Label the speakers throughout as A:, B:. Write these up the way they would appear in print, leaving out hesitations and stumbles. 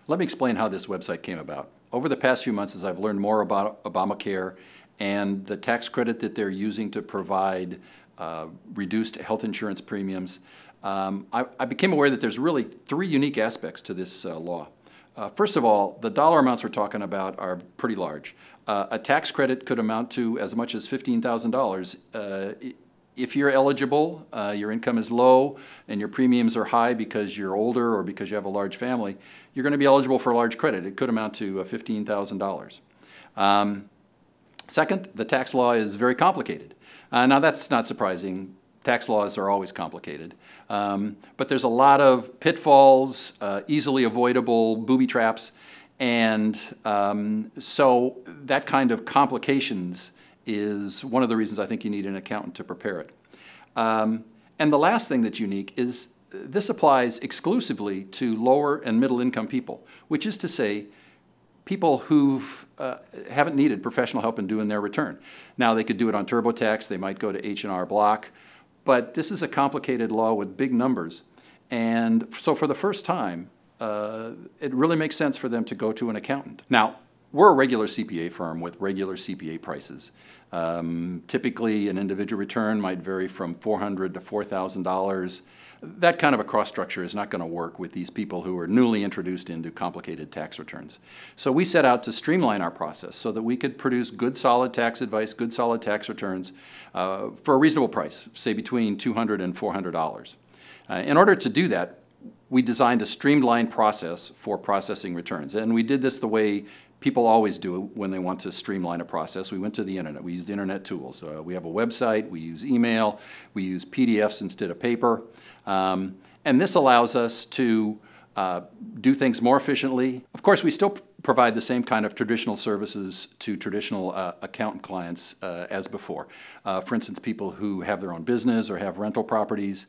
A: Let me explain how this website came about. Over the past few months, as I've learned more about Obamacare and the tax credit that they're using to provide reduced health insurance premiums, I became aware that there's really three unique aspects to this law. First of all, the dollar amounts we're talking about are pretty large. A tax credit could amount to as much as $15,000. If you're eligible, your income is low, and your premiums are high because you're older or because you have a large family, you're going to be eligible for a large credit. It could amount to $15,000. Second, the tax law is very complicated. Now that's not surprising. Tax laws are always complicated. But there's a lot of pitfalls, easily avoidable booby traps, and so that kind of complications is one of the reasons I think you need an accountant to prepare it. And the last thing that's unique is this applies exclusively to lower and middle income people, which is to say people who haven't needed professional help in doing their return. Now they could do it on TurboTax, they might go to H&R Block, but this is a complicated law with big numbers, and so for the first time it really makes sense for them to go to an accountant. Now, we're a regular CPA firm with regular CPA prices. Typically, an individual return might vary from $400 to $4,000. That kind of a cost structure is not going to work with these people who are newly introduced into complicated tax returns. So we set out to streamline our process so that we could produce good, solid tax advice, good, solid tax returns for a reasonable price, say between $200 and $400. In order to do that, we designed a streamlined process for processing returns. And we did this the way people always do it when they want to streamline a process. We went to the internet. We used internet tools. We have a website. We use email. We use PDFs instead of paper. And this allows us to do things more efficiently. Of course, we still provide the same kind of traditional services to traditional accountant clients as before. For instance, people who have their own business or have rental properties.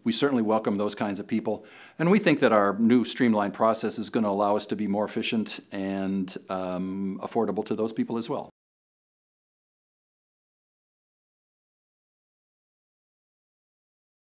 A: We certainly welcome those kinds of people. And we think that our new streamlined process is going to allow us to be more efficient and affordable to those people as well.